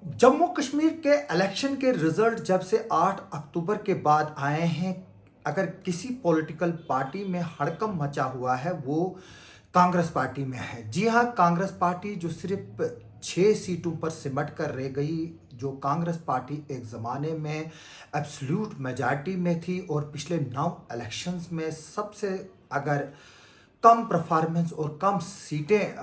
जम्मू कश्मीर के इलेक्शन के रिजल्ट जब से 8 अक्टूबर के बाद आए हैं, अगर किसी पॉलिटिकल पार्टी में हड़कंप मचा हुआ है वो कांग्रेस पार्टी में है। जी हाँ, कांग्रेस पार्टी जो सिर्फ 6 सीटों पर सिमट कर रह गई। जो कांग्रेस पार्टी एक ज़माने में एब्सोल्यूट मेजॉरिटी में थी और पिछले 9 इलेक्शंस में सबसे अगर कम परफॉर्मेंस और कम सीटें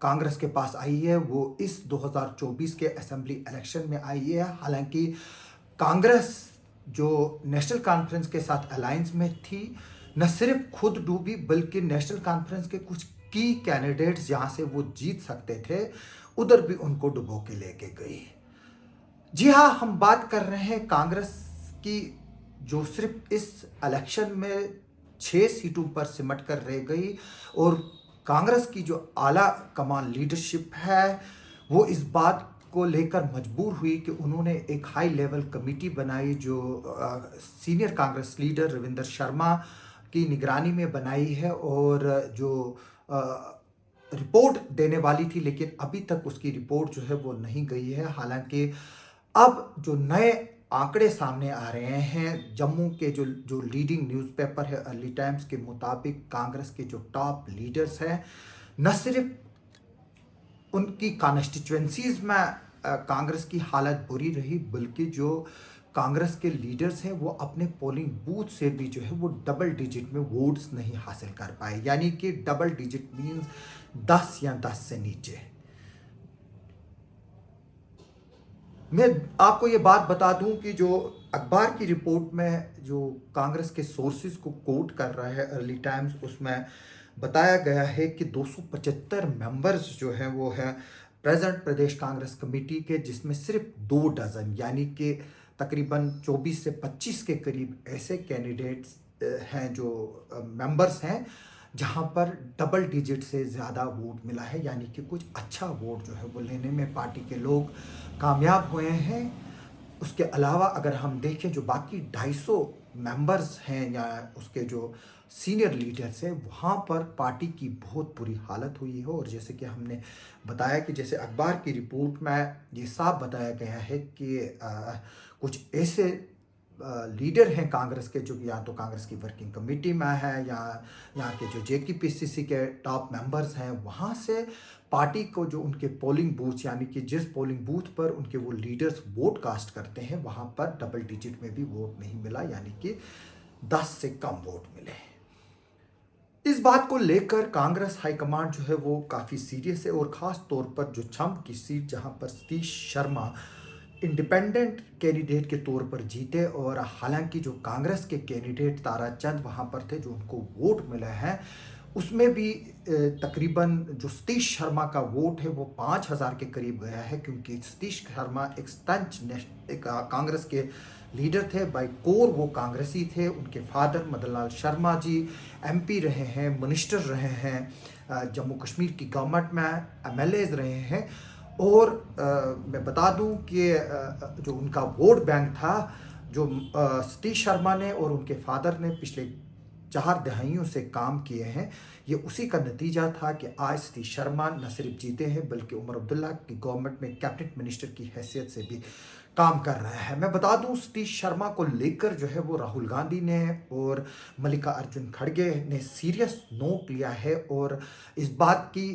कांग्रेस के पास आई है, वो इस 2024 के असेंबली इलेक्शन में आई है। हालांकि कांग्रेस जो नेशनल कॉन्फ्रेंस के साथ अलायंस में थी, न सिर्फ खुद डूबी बल्कि नेशनल कॉन्फ्रेंस के कुछ की कैंडिडेट्स जहां से वो जीत सकते थे, उधर भी उनको डुबो के लेके गई। जी हाँ, हम बात कर रहे हैं कांग्रेस की, जो सिर्फ इस इलेक्शन में 6 सीटों पर सिमट कर रह गई। और कांग्रेस की जो आला कमान लीडरशिप है वो इस बात को लेकर मजबूर हुई कि उन्होंने एक हाई लेवल कमेटी बनाई, जो सीनियर कांग्रेस लीडर रविंदर शर्मा की निगरानी में बनाई है, और जो रिपोर्ट देने वाली थी, लेकिन अभी तक उसकी रिपोर्ट जो है वो नहीं गई है। हालांकि अब जो नए आंकड़े सामने आ रहे हैं, जम्मू के जो जो लीडिंग न्यूज़पेपर है अर्ली टाइम्स के मुताबिक, कांग्रेस के जो टॉप लीडर्स हैं, न सिर्फ उनकी कॉन्स्टिट्यूंसीज में कांग्रेस की हालत बुरी रही, बल्कि जो कांग्रेस के लीडर्स हैं वो अपने पोलिंग बूथ से भी जो है वो डबल डिजिट में वोट्स नहीं हासिल कर पाए। यानी कि डबल डिजिट मीन्स 10 या 10 से नीचे। मैं आपको ये बात बता दूं कि जो अखबार की रिपोर्ट में जो कांग्रेस के सोर्सेज को कोट कर रहा है अर्ली टाइम्स, उसमें बताया गया है कि 275 मेंबर्स जो हैं वो हैं प्रेजेंट प्रदेश कांग्रेस कमेटी के, जिसमें सिर्फ 2 डजन यानी कि तकरीबन 24 से 25 के करीब ऐसे कैंडिडेट्स हैं जो मेंबर्स हैं जहां पर डबल डिजिट से ज़्यादा वोट मिला है। यानी कि कुछ अच्छा वोट जो है वो लेने में पार्टी के लोग कामयाब हुए हैं। उसके अलावा अगर हम देखें, जो बाकी 250 मेंबर्स हैं या उसके जो सीनियर लीडर्स हैं, वहाँ पर पार्टी की बहुत बुरी हालत हुई है। और जैसे कि हमने बताया कि जैसे अखबार की रिपोर्ट में ये साफ बताया गया है कि कुछ ऐसे लीडर हैं कांग्रेस के जो या तो कांग्रेस की वर्किंग कमेटी में है या यहाँ के जो जेकेपीसीसी के टॉप मेंबर्स हैं, वहाँ से पार्टी को जो उनके पोलिंग बूथ यानी कि जिस पोलिंग बूथ पर उनके वो लीडर्स वोट कास्ट करते हैं, वहाँ पर डबल डिजिट में भी वोट नहीं मिला, यानी कि 10 से कम वोट मिले। इस बात को लेकर कांग्रेस हाईकमांड जो है वो काफ़ी सीरियस है, और ख़ास तौर पर जो छम की सीट जहां पर सतीश शर्मा इंडिपेंडेंट कैंडिडेट के तौर पर जीते, और हालांकि जो कांग्रेस के कैंडिडेट ताराचंद वहां पर थे जो उनको वोट मिले हैं, उसमें भी तकरीबन जो सतीश शर्मा का वोट है वो 5,000 के करीब गया है, क्योंकि सतीश शर्मा एक कांग्रेस के लीडर थे, बाय कोर वो कांग्रेसी थे। उनके फादर मदन लाल शर्मा जी एमपी रहे हैं, मिनिस्टर रहे हैं, जम्मू कश्मीर की गवर्नमेंट में एमएलएज रहे हैं। और मैं बता दूं कि जो उनका वोट बैंक था, जो सतीश शर्मा ने और उनके फादर ने पिछले 4 दहाइयों से काम किए हैं, ये उसी का नतीजा था कि आज सतीश शर्मा न सिर्फ जीते हैं बल्कि उमर अब्दुल्ला की गवर्नमेंट में कैबिनेट मिनिस्टर की हैसियत से भी काम कर रहा है। मैं बता दूं, सतीश शर्मा को लेकर जो है वो राहुल गांधी ने और मल्लिकार्जुन खड़गे ने सीरियस नोट लिया है, और इस बात की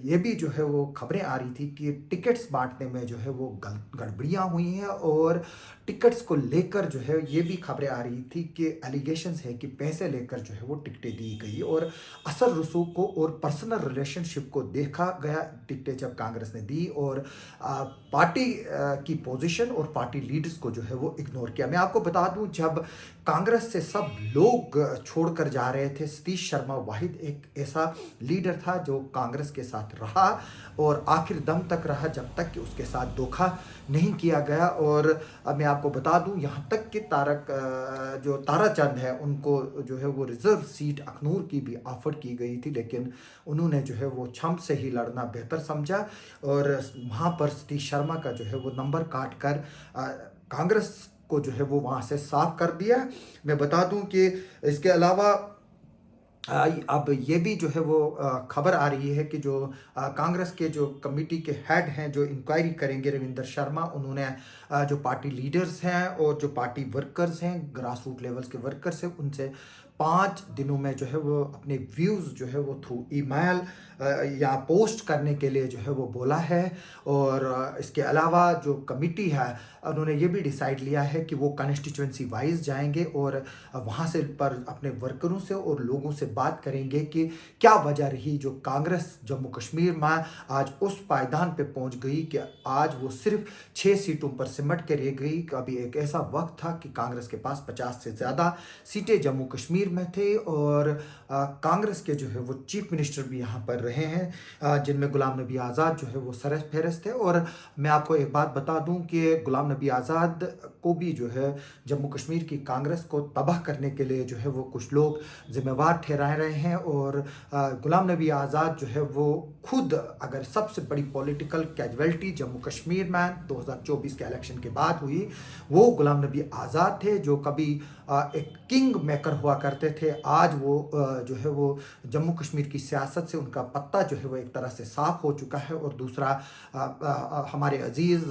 ये भी जो है वो खबरें आ रही थी कि टिकट्स बांटने में जो है वो गड़बड़ियाँ हुई हैं, और टिकट्स को लेकर जो है ये भी खबरें आ रही थी कि एलिगेशंस है कि पैसे लेकर जो है वो टिकटें दी गई, और असर रसूख को और पर्सनल रिलेशनशिप को देखा गया टिकटें जब कांग्रेस ने दी, और पार्टी की पोजीशन और पार्टी लीडर्स को जो है वो इग्नोर किया। मैं आपको बता दूं, जब कांग्रेस से सब लोग छोड़कर जा रहे थे, सतीश शर्मा वाहिद एक ऐसा लीडर था जो कांग्रेस के साथ रहा और आखिर दम तक रहा, जब तक कि उसके साथ धोखा नहीं किया गया। और अब मैं आपको बता दूं, यहाँ तक कि जो ताराचंद है उनको जो है वो रिजर्व सीट अखनूर की भी ऑफर की गई थी, लेकिन उन्होंने जो है वो छम से ही लड़ना बेहतर समझा, और वहाँ पर सतीश शर्मा का जो है वो नंबर काट कर कांग्रेस को जो है वो वहाँ से साफ कर दिया। मैं बता दूं कि इसके अलावा अब ये भी जो है वो खबर आ रही है कि जो कांग्रेस के जो कमेटी के हेड हैं जो इंक्वायरी करेंगे रविंदर शर्मा, उन्होंने जो पार्टी लीडर्स हैं और जो पार्टी वर्कर्स हैं, ग्रास रूट लेवल्स के वर्कर्स हैं, उनसे 5 दिनों में जो है वो अपने व्यूज़ जो है वो थ्रू ईमेल या पोस्ट करने के लिए जो है वो बोला है। और इसके अलावा जो कमिटी है उन्होंने ये भी डिसाइड लिया है कि वो कॉन्स्टिट्यूंसी वाइज जाएंगे और वहाँ से पर अपने वर्करों से और लोगों से बात करेंगे कि क्या वजह रही जो कांग्रेस जम्मू कश्मीर में आज उस पायदान पे पहुँच गई कि आज वो सिर्फ 6 सीटों पर सिमट के रह गई। अभी एक ऐसा वक्त था कि कांग्रेस के पास 50 से ज़्यादा सीटें जम्मू कश्मीर में थे और कांग्रेस के जो है वो चीफ मिनिस्टर भी यहाँ पर रहे हैं, जिनमें गुलाम नबी आज़ाद जो है वो सरफहरिस्त थे। और मैं आपको एक बात बता दूं कि गुलाम नबी आज़ाद को भी जो है जम्मू कश्मीर की कांग्रेस को तबाह करने के लिए जो है वो कुछ लोग जिम्मेवार ठहराए रहे हैं। और गुलाम नबी आज़ाद जो है वो खुद अगर सबसे बड़ी पॉलिटिकल कैजुअलिटी जम्मू कश्मीर में 2024 के इलेक्शन के बाद हुई, वो गुलाम नबी आज़ाद थे जो कभी एक किंग मेकर हुआ करते थे। आज वो जो है वो जम्मू कश्मीर की सियासत से उनका पत्ता जो है वो एक तरह से साफ हो चुका है। और दूसरा हमारे अजीज़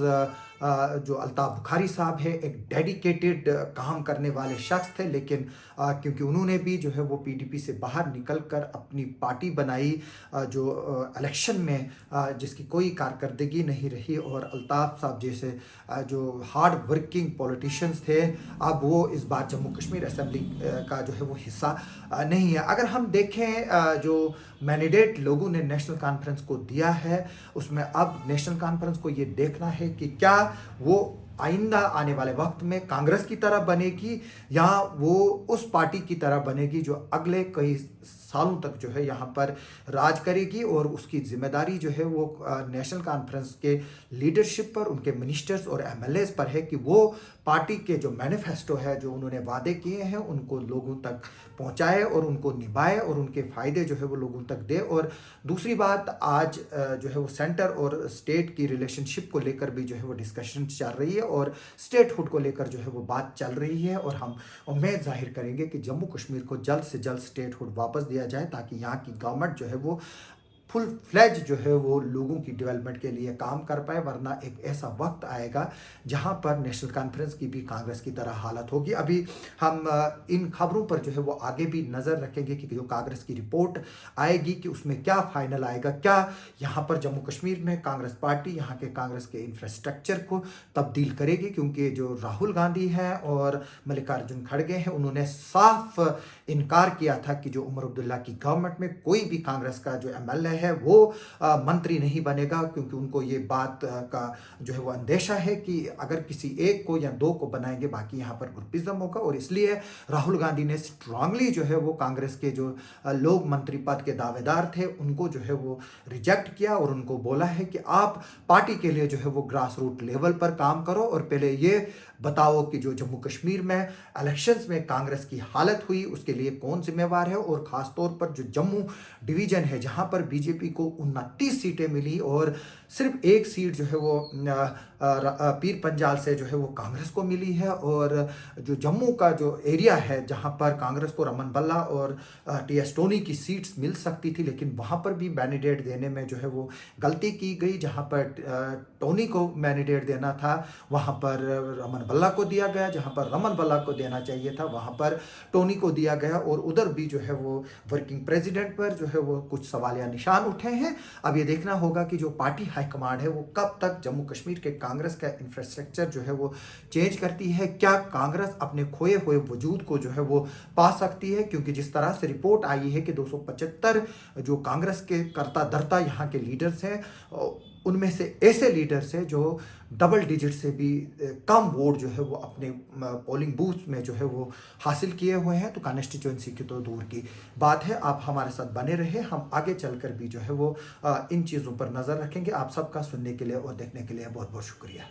जो अल्ताफ़ बुखारी साहब है, एक डेडिकेटेड काम करने वाले शख्स थे, लेकिन क्योंकि उन्होंने भी जो है वो पीडीपी से बाहर निकलकर अपनी पार्टी बनाई जो इलेक्शन में जिसकी कोई कारकर्दगी नहीं रही, और अल्ताफ़ साहब जैसे जो हार्ड वर्किंग पॉलिटिशियंस थे अब वो इस बार जम्मू कश्मीर असेंबली का जो है वो हिस्सा नहीं है। अगर हम देखें जो मैंडेट लोगों ने नेशनल कॉन्फ्रेंस को दिया है, उसमें अब नेशनल कॉन्फ्रेंस को ये देखना है कि क्या वो आइंदा आने वाले वक्त में कांग्रेस की तरह बनेगी या वो उस पार्टी की तरह बनेगी जो अगले कई सालों तक जो है यहाँ पर राज करेगी। और उसकी जिम्मेदारी जो है वो नेशनल कॉन्फ्रेंस के लीडरशिप पर, उनके मिनिस्टर्स और एमएलएस पर है कि वो पार्टी के जो मैनिफेस्टो है, जो उन्होंने वादे किए हैं, उनको लोगों तक पहुँचाए और उनको निभाए और उनके फ़ायदे जो है वो लोगों तक दे। और दूसरी बात, आज जो है वो सेंटर और स्टेट की रिलेशनशिप को लेकर भी जो है वो डिस्कशन चल रही है और स्टेटहुड को लेकर जो है वो बात चल रही है। और हम उम्मीद जाहिर करेंगे कि जम्मू कश्मीर को जल्द से जल्द स्टेटहुड वापस दिया जाए ताकि यहाँ की गवर्नमेंट जो है वो फुल फ्लेज जो है वो लोगों की डेवलपमेंट के लिए काम कर पाए। वरना एक ऐसा वक्त आएगा जहां पर नेशनल कॉन्फ्रेंस की भी कांग्रेस की तरह हालत होगी। अभी हम इन खबरों पर जो है वो आगे भी नज़र रखेंगे कि जो कांग्रेस की रिपोर्ट आएगी कि उसमें क्या फाइनल आएगा, क्या यहाँ पर जम्मू कश्मीर में कांग्रेस पार्टी यहाँ के कांग्रेस के इंफ्रास्ट्रक्चर को तब्दील करेगी। क्योंकि जो राहुल गांधी हैं और मल्लिकार्जुन खड़गे हैं, उन्होंने साफ इनकार किया था कि जो उमर अब्दुल्ला की गवर्नमेंट में कोई भी कांग्रेस का जो एमएलए है वो मंत्री नहीं बनेगा, क्योंकि उनको ये बात का जो है वो अंदेशा है कि अगर किसी एक को या दो को बनाएंगे बाकी यहाँ पर ग्रुपिज्म होगा। और इसलिए राहुल गांधी ने स्ट्रांगली जो है वो कांग्रेस के जो लोग मंत्री पद के दावेदार थे उनको जो है वो रिजेक्ट किया और उनको बोला है कि आप पार्टी के लिए जो है वो ग्रास रूट लेवल पर काम करो और पहले ये बताओ कि जो जम्मू कश्मीर में इलेक्शंस में कांग्रेस की हालत हुई उसके लिए कौन जिम्मेवार है। और ख़ास तौर पर जो जम्मू डिवीज़न है जहां पर बीजेपी को 29 सीटें मिली और सिर्फ एक सीट जो है वो पीर पंजाल से जो है वो कांग्रेस को मिली है। और जो जम्मू का जो एरिया है जहां पर कांग्रेस को रमन बल्ला और टीएस टोनी की सीट्स मिल सकती थी, लेकिन वहां पर भी मैंडेट देने में जो है वो गलती की गई। जहां पर टोनी को मैंडेट देना था वहां पर रमन बल्ला को दिया गया, जहां पर रमन बल्ला को देना चाहिए था वहां पर टोनी को दिया गया। और उधर भी जो है वो वर्किंग प्रेसिडेंट पर जो है वो कुछ सवालिया निशान उठे हैं। अब ये देखना होगा कि जो पार्टी हाईकमांड है वो कब तक जम्मू कश्मीर के कांग्रेस का इंफ्रास्ट्रक्चर जो है वो चेंज करती है। क्या कांग्रेस अपने खोए हुए वजूद को जो है वो पा सकती है, क्योंकि जिस तरह से रिपोर्ट आई है कि 275 जो कांग्रेस के कर्ता धर्ता यहाँ के लीडर्स हैं उनमें से ऐसे लीडर्स हैं जो डबल डिजिट से भी कम वोट जो है वो अपने पोलिंग बूथ में जो है वो हासिल किए हुए हैं। तो कॉन्स्टिट्यूंसी की तो दूर की बात है। आप हमारे साथ बने रहे, हम आगे चलकर भी जो है वो इन चीज़ों पर नज़र रखेंगे। आप सबका सुनने के लिए और देखने के लिए बहुत बहुत शुक्रिया।